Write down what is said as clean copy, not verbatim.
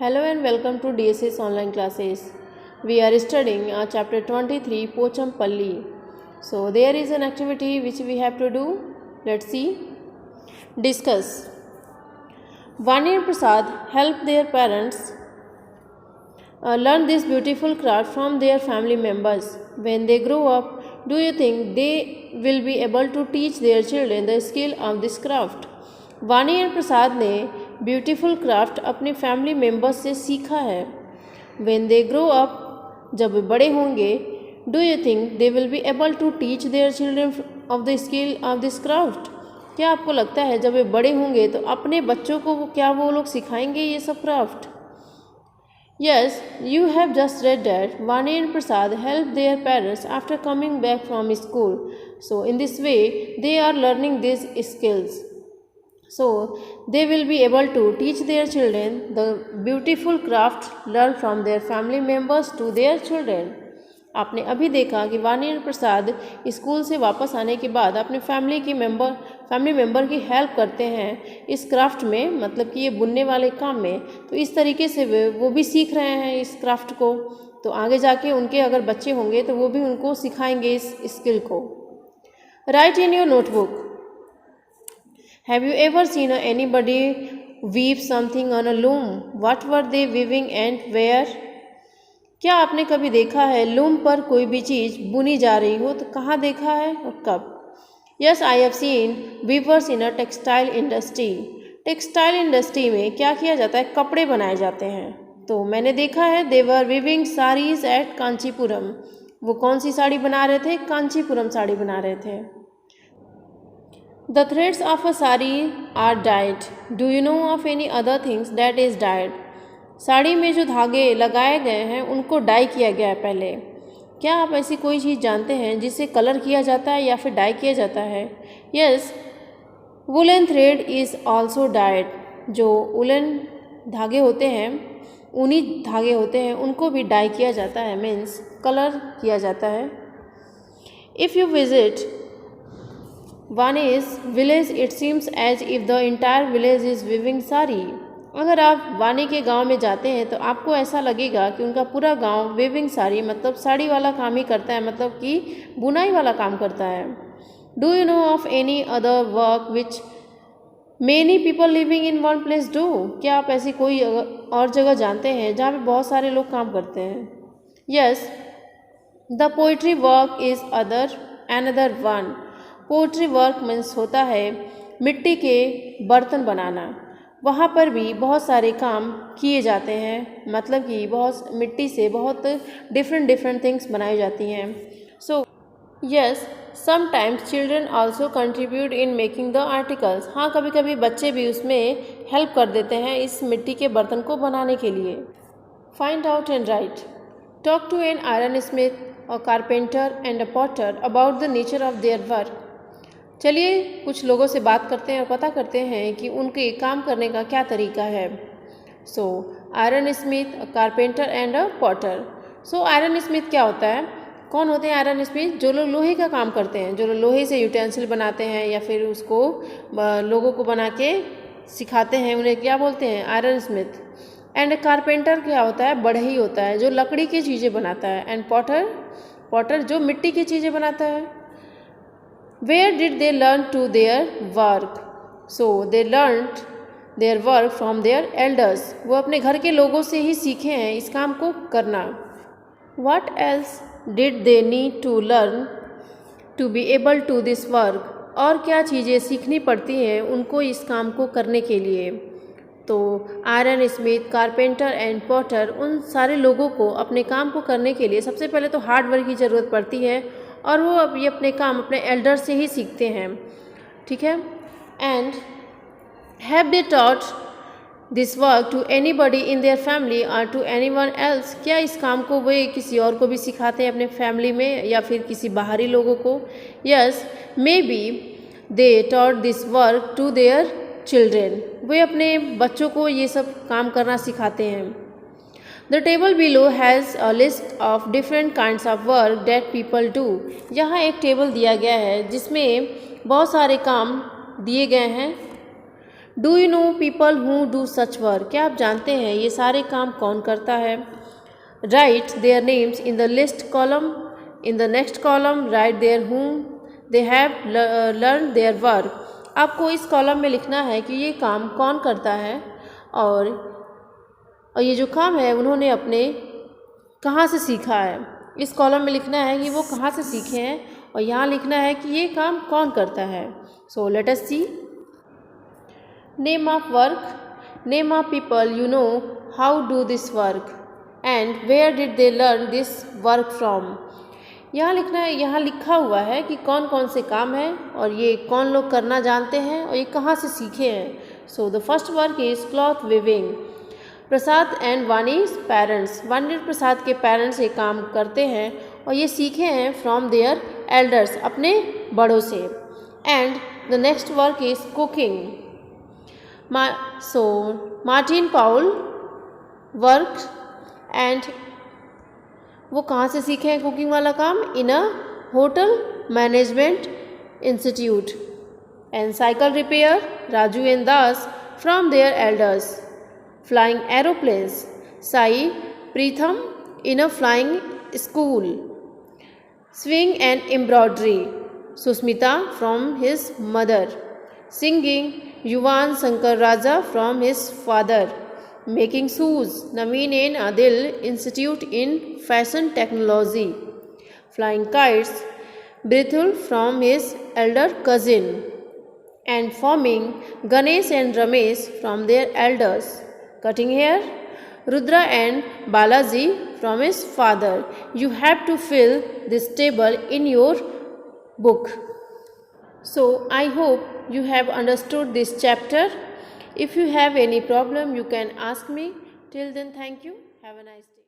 Hello and welcome to DSS online classes. We are studying chapter 23 Pochampalli. So there is an activity which we have to do. Let's see. Discuss. Vani and Prasad help their parents learn this beautiful craft from their family members. When they grow up, do you think they will be able to teach their children the skill of this craft? वानी and प्रसाद ने beautiful craft अपने family members से सीखा है. When they grow up, जब वे बड़े होंगे, do you think they will be able to teach their children of the skill of this craft? क्या आपको लगता है जब वे बड़े होंगे तो अपने बच्चों को क्या वो लोग सिखाएंगे ये सब craft? Yes, you have just read that Vani and Prasad helped their parents after coming back from school. So in this way, they are learning these skills. So they will be able to teach their children the beautiful craft learned from their family members to their children. आपने अभी देखा कि वानी और प्रसाद school से वापस आने के बाद अपने फैमिली मेंबर की हेल्प करते हैं इस क्राफ्ट में, मतलब कि ये बुनने वाले काम में. तो इस तरीके से वो भी सीख रहे हैं इस क्राफ्ट को. तो आगे जाके उनके अगर बच्चे होंगे तो वो भी उनको सिखाएंगे इस स्किल को. Right in your notebook. Have you ever seen anybody weave something on a loom? What were they weaving and where? क्या आपने कभी देखा है लूम पर कोई भी चीज़ बुनी जा रही हो तो कहाँ देखा है और कब? Yes, I have seen weavers in a textile industry. Textile industry में क्या किया जाता है? कपड़े बनाए जाते हैं. तो मैंने देखा है they were weaving sarees at Kanchipuram. वो कौन सी साड़ी बना रहे थे? कांचीपुरम साड़ी बना रहे थे. The threads of a sari are dyed. Do you know of any other things that is dyed? Sari में जो धागे लगाए गए हैं उनको डाई किया गया है पहले. क्या आप ऐसी कोई चीज़ जानते हैं जिसे कलर किया जाता है या फिर डाई किया जाता है? Yes, woolen thread is also dyed. जो वुलन धागे होते हैं, ऊनी धागे होते हैं, उनको भी डाई किया जाता है, मीन्स कलर किया जाता है. If you visit Vani's village, it seems as if the entire village is weaving sari. अगर आप वानी के गांव में जाते हैं तो आपको ऐसा लगेगा कि उनका पूरा गांव weaving साड़ी मतलब साड़ी वाला काम ही करता है, मतलब कि बुनाई वाला काम करता है. Do you know of any other work which many people living in one place do? क्या आप ऐसी कोई और जगह जानते हैं जहाँ पे बहुत सारे लोग काम करते हैं? Yes, the poetry work is another one. Pottery work means होता है मिट्टी के बर्तन बनाना. वहाँ पर भी बहुत सारे काम किए जाते हैं, मतलब कि बहुत मिट्टी से बहुत डिफरेंट थिंग्स बनाई जाती हैं. So yes, sometimes children also contribute in making the articles. हाँ, कभी कभी बच्चे भी उसमें हेल्प कर देते हैं इस मिट्टी के बर्तन को बनाने के लिए. Find out and write. Talk to an iron smith, a carpenter and a potter about the nature of their work. चलिए कुछ लोगों से बात करते हैं और पता करते हैं कि उनके काम करने का क्या तरीका है. So iron Smith, carpenter and a Potter. So iron Smith क्या होता है? कौन होते हैं आयरन स्मिथ? जो लोग लोहे का काम करते हैं, जो लोहे से यूटेंसिल बनाते हैं या फिर उसको लोगों को बना के सिखाते हैं, उन्हें क्या बोलते हैं? Iron Smith. एंड कारपेंटर क्या होता है? बढ़ई होता है, जो लकड़ी की चीज़ें बनाता है. एंड पॉटर जो मिट्टी की चीज़ें बनाता है. Where did they learn to their work? So they learned their work from their elders. वो अपने घर के लोगों से ही सीखे हैं इस काम को करना. What else did they need to learn to be able to this work? और क्या चीज़ें सीखनी पड़ती हैं उनको इस काम को करने के लिए? तो iron Smith, carpenter and Potter, उन सारे लोगों को अपने काम को करने के लिए सबसे पहले तो हार्ड वर्क की ज़रूरत पड़ती है और वो अब ये अपने काम अपने एल्डर से ही सीखते हैं. ठीक है. And have they taught this work to anybody in their family और टू एनीवन एल्स? क्या इस काम को वे किसी और को भी सिखाते हैं अपने फैमिली में या फिर किसी बाहरी लोगों को? Yes, maybe they taught this work to their children. वे अपने बच्चों को ये सब काम करना सिखाते हैं. The table below has a list of different kinds of work that people do. यहाँ एक टेबल दिया गया है जिसमें बहुत सारे काम दिए गए हैं do you know people who do such work? क्या आप जानते हैं ये सारे काम कौन करता है? Write their names in the list column. In the next column write there whom they have learn their work. आपको इस कॉलम में लिखना है कि ये काम कौन करता है और ये जो काम है उन्होंने अपने कहाँ से सीखा है. इस कॉलम में लिखना है कि वो कहाँ से सीखे हैं और यहाँ लिखना है कि ये काम कौन करता है. So let us see. Name of work. Name of people you know how do this work and where did they learn this work from. यहाँ लिखना है, यहाँ लिखा हुआ है कि कौन कौन से काम हैं और ये कौन लोग करना जानते हैं और ये कहाँ से सीखे हैं. So the first work is cloth weaving. Prasad and Vani's parents. Vani और प्रसाद के पेरेंट्स ये काम करते हैं और ये सीखे हैं फ्रॉम देयर एल्डर्स, अपने बड़ों से. And the next work is cooking. So Martin Paul work and वो कहाँ से सीखे हैं कुकिंग वाला काम? In a hotel management institute. And cycle repair Raju and Das from there elders. Flying aeroplanes Sai Preetham in a flying school. Sewing and embroidery Sushmita from his mother. Singing Yuvan Shankar Raja from his father. Making shoes Naveen and Adil Institute in Fashion Technology. Flying kites Brithul from his elder cousin. And forming Ganesh and Ramesh from their elders. Cutting hair Rudra and Balaji from his father. You have to fill this table in your book. So I hope you have understood this chapter. If you have any problem, you can ask me. Till then, thank you. Have a nice day.